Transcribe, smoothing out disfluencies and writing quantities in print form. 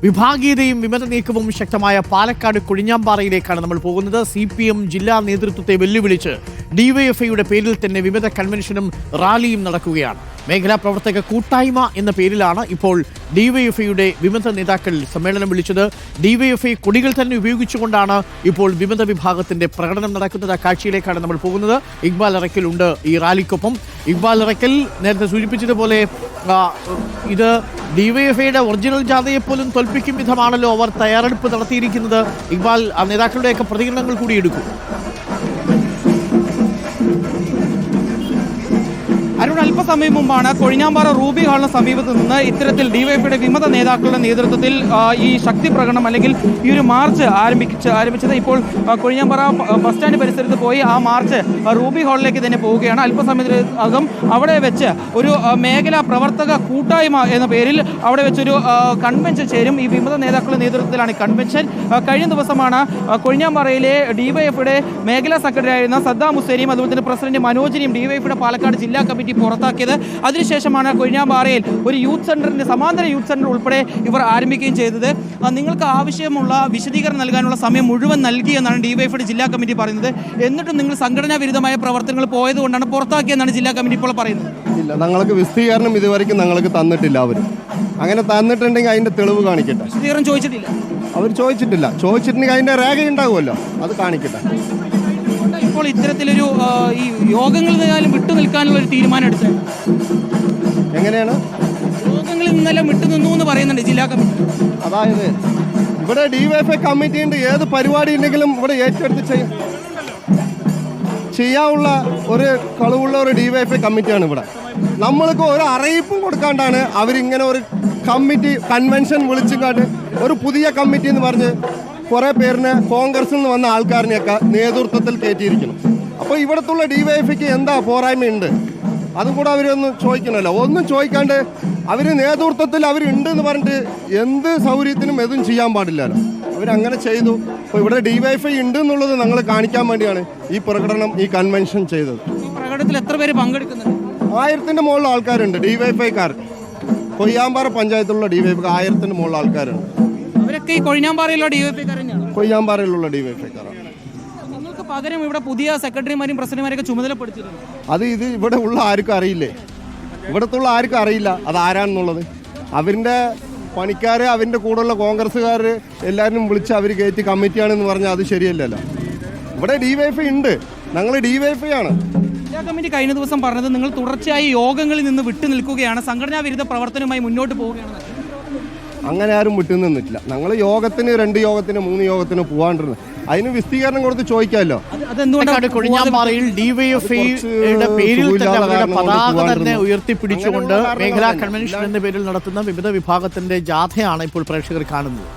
വിഭാഗീയതയും വിമത നീക്കവും ശക്തമായ പാലക്കാട് കൊഴിഞ്ഞാമ്പാറയിലേക്കാണ് നമ്മൾ പോകുന്നത്. CPM ജില്ലാ നേതൃത്വത്തെ വെല്ലുവിളിച്ച് ഡിവൈഎഫ്ഐയുടെ പേരിൽ തന്നെ വിമത കൺവെൻഷനും റാലിയും നടക്കുകയാണ്. മേഖലാ പ്രവർത്തക കൂട്ടായ്മ എന്ന പേരിലാണ് ഇപ്പോൾ ഡിവൈഎഫ്ഐയുടെ വിമത നേതാക്കൾ സമ്മേളനം വിളിച്ചത്. ഡിവൈഎഫ്ഐ കൊടികൾ തന്നെ ഉപയോഗിച്ചുകൊണ്ടാണ് ഇപ്പോൾ വിമത വിഭാഗത്തിന്റെ പ്രകടനം നടക്കുന്നത്. ആ കാഴ്ചയിലേക്കാണ് നമ്മൾ പോകുന്നത്. ഇക്ബാൽ അറക്കൽ ഉണ്ട് ഈ റാലിക്കൊപ്പം. ഇക്ബാൽ അറക്കൽ നേരത്തെ സൂചിപ്പിച്ചതുപോലെ ഇത് ഡിവൈഎഫ്ഐയുടെ ഒറിജിനൽ ജാഥയെ പോലും തോൽപ്പിക്കും വിധമാണല്ലോ അവർ തയ്യാറെടുപ്പ് നടത്തിയിരിക്കുന്നത്. ഇക്ബാൽ ആ നേതാക്കളുടെയൊക്കെ പ്രതികരണങ്ങൾ കൂടി എടുക്കും. അരുൺ, അല്പസമയം മുമ്പാണ് കൊഴിഞ്ഞാമ്പാറ റൂബി ഹാളിന് സമീപത്ത് നിന്ന് ഇത്തരത്തിൽ ഡിവൈഎഫ്ഐയുടെ വിമത നേതാക്കളുടെ നേതൃത്വത്തിൽ ഈ ശക്തി പ്രകടനം അല്ലെങ്കിൽ ഈ ഒരു മാർച്ച് ആരംഭിച്ചത്. ഇപ്പോൾ കൊഴിഞ്ഞാമ്പാറ ബസ് സ്റ്റാൻഡ് പരിസരത്ത് പോയി ആ മാർച്ച് റൂബി ഹാളിലേക്ക് തന്നെ പോവുകയാണ്. അല്പസമയത്തിനകം അവിടെ വെച്ച് ഒരു മേഖലാ പ്രവർത്തക കൂട്ടായ്മ എന്ന പേരിൽ അവിടെ വെച്ചൊരു കൺവെൻഷൻ ചേരും. ഈ വിമത നേതാക്കളുടെ നേതൃത്വത്തിലാണ് കൺവെൻഷൻ. കഴിഞ്ഞ ദിവസമാണ് കൊഴിഞ്ഞാമ്പാറയിലെ ഡിവൈഎഫ്ഐയുടെ മേഖലാ സെക്രട്ടറി ആയിരുന്ന സദ്ദാം ഹുസൈനെയും അതുപോലെ തന്നെ പ്രസിഡന്റ് മനോജിനെയും ഡിവൈഎഫ്ഐയുടെ പാലക്കാട് ജില്ലാ കമ്മിറ്റി പുറത്താക്കിയത്. അതിനുശേഷമാണ് കൊഴിഞ്ഞാമ്പാറയിൽ ഒരു യൂത്ത് സെന്ററിന്റെ സമാന്തര യൂത്ത് സെന്റർ ഉൾപ്പെടെ ഇവർ ആരംഭിക്കുകയും ചെയ്തത്. നിങ്ങൾക്ക് ആവശ്യമുള്ള വിശദീകരണം നൽകാനുള്ള സമയം മുഴുവൻ നൽകിയെന്നാണ് ഡിവൈഎഫ്ഐയുടെ ജില്ലാ കമ്മിറ്റി പറയുന്നത്. എന്നിട്ടും നിങ്ങൾ സംഘടനാ വിരുദ്ധമായ പ്രവർത്തനങ്ങൾ പോയതുകൊണ്ടാണ് പുറത്താക്കിയെന്നാണ് ജില്ലാ കമ്മിറ്റി ഇപ്പോൾ പറയുന്നത്. ഇല്ല, ഞങ്ങൾക്ക് വിശദീകരണം ഇതുവരെയ്ക്കും ഞങ്ങൾക്ക് തന്നിട്ടില്ല. അവർ അങ്ങനെ തന്നിട്ടുണ്ടെങ്കിൽ അതിന്റെ തെളിവ് കാണിക്കട്ടെ. വിശദീകരണം ചോദിച്ചിട്ടില്ല. അവർ ചോദിച്ചിട്ടുണ്ടെങ്കിൽ അതിന്റെ രേഖ ഉണ്ടാവുമല്ലോ, അത് കാണിക്കട്ടെ. ഇപ്പോൾ ഇത്തരത്തിലൊരു ഈ യോഗങ്ങളിൽ നിന്നാലും വിട്ടു നിൽക്കാനുള്ള ഒരു തീരുമാനം എടുത്തത് എങ്ങനെയാണ്? യോഗങ്ങളിൽ നിന്നെല്ലാം വിട്ടു നിന്നു എന്ന് പറയുന്നുണ്ട് ജില്ലാ കമ്മിറ്റി. അതായത് ഇവിടെ ഡിവൈഎഫ്ഐ കമ്മിറ്റി ഉണ്ട്. ഏത് പരിപാടി ഉണ്ടെങ്കിലും ഇവിടെ ഏറ്റെടുത്ത് ചെയ്യാനുള്ള ഒരു കളുവുള്ള ഒരു ഡിവൈഎഫ്ഐ കമ്മിറ്റിയാണ് ഇവിടെ. നമ്മൾക്ക് ഒരു അറിയിപ്പും കൊടുക്കാണ്ടാണ് അവരിങ്ങനെ ഒരു കമ്മിറ്റി കൺവെൻഷൻ വിളിച്ചുകൊണ്ട് ഒരു പുതിയ കമ്മിറ്റി എന്ന് പറഞ്ഞ് കുറേ പേരിനെ കോൺഗ്രസിൽ നിന്ന് വന്ന ആൾക്കാരിനെയൊക്കെ നേതൃത്വത്തിൽ കയറ്റിയിരിക്കണം. അപ്പോൾ ഇവിടത്തുള്ള ഡിവൈഎഫ്ഐക്ക് എന്താ പോരായ്മയുണ്ട് അതും കൂടെ അവരൊന്നും ചോദിക്കണമല്ലോ. ഒന്നും ചോദിക്കാണ്ട് അവർ നേതൃത്വത്തിൽ അവരുണ്ട് എന്ന് പറഞ്ഞിട്ട് എന്ത് സൗകര്യത്തിനും എതും ചെയ്യാൻ പാടില്ലല്ലോ. അവരങ്ങനെ ചെയ്തു. അപ്പോൾ ഇവിടെ ഡിവൈഎഫ്ഐ ഉണ്ട് എന്നുള്ളത് ഞങ്ങൾ കാണിക്കാൻ വേണ്ടിയാണ് ഈ പ്രകടനം, ഈ കൺവെൻഷൻ ചെയ്തത്. ഈ പ്രകടനത്തിൽ എത്ര പേര് പങ്കെടുക്കുന്നുണ്ട്? 1000-ന്റെ മുകളിൽ ആൾക്കാരുണ്ട് ഡിവൈഎഫ്ഐക്കാർ. കൊയ്യാമ്പാറ പഞ്ചായത്തിലുള്ള ഡിവൈഎഫ്ഐ 1000-ന്റെ മുകളിൽ ആൾക്കാരുണ്ട്. അവരൊക്കെ ഈ കൊഴിഞ്ഞാമ്പാറയിലുള്ള ഡിവൈഎഫ്ഐക്കാർ തന്നെയാണ്. കൊയ്യാമ്പാറയിലുള്ള ഡിവൈഎഫ്ഐക്കാരാണ്. നിങ്ങൾക്ക് പകരം ഇവിടെ പുതിയ സെക്രട്ടറിമാരും പ്രസിഡന്റുമാരെയൊക്കെ ചുമതലപ്പെടുത്തിയിട്ടുണ്ട്. ഇത് ഇവിടെ ഉള്ള ആർക്കും അറിയില്ലേ? ഇവിടത്തുള്ള ആർക്കും അറിയില്ല അത് ആരാണെന്നുള്ളത്. അവരിൻ്റെ പണിക്കാർ, അവരുടെ കൂടെയുള്ള കോൺഗ്രസ്സുകാർ എല്ലാവരും വിളിച്ച് അവർ കയറ്റി കമ്മിറ്റിയാണെന്ന് പറഞ്ഞാൽ അത് ശരിയല്ലല്ലോ. ഇവിടെ ഡിവൈഎഫ്ഐ ഉണ്ട്, ഞങ്ങൾ ഡിവൈഎഫ്ഐ ആണ്. ജില്ലാ കമ്മിറ്റി കഴിഞ്ഞ ദിവസം പറഞ്ഞത് നിങ്ങൾ തുടർച്ചയായി യോഗങ്ങളിൽ നിന്ന് വിട്ടു നിൽക്കുകയാണ്, സംഘടനാ വിരുദ്ധ പ്രവർത്തനവുമായി മുന്നോട്ട് പോവുകയാണ്. അങ്ങനെ ആരും വിട്ടു നിന്നിട്ടില്ല. ഞങ്ങൾ യോഗത്തിന് 2 യോഗത്തിന് 3 യോഗത്തിന് പോകാണ്ടിരുന്നത്. അതിന് വിശദീകരണം കൊടുത്ത് ചോദിക്കാമല്ലോ. അതെന്തുകൊണ്ടാണ് കൊഴിഞ്ഞാമ്പാറയിൽ ഡിവൈഎഫ്ഐയുടെ പേരിൽ തന്നെ അവരുടെ പതാക തന്നെ ഉയർത്തിപ്പിടിച്ചുകൊണ്ട് മേഖലാ കൺവെൻഷൻ എന്ന പേരിൽ നടത്തുന്ന വിവിധ വിഭാഗത്തിന്റെ ജാഥയാണ് ഇപ്പോൾ പ്രേക്ഷകർ കാണുന്നത്.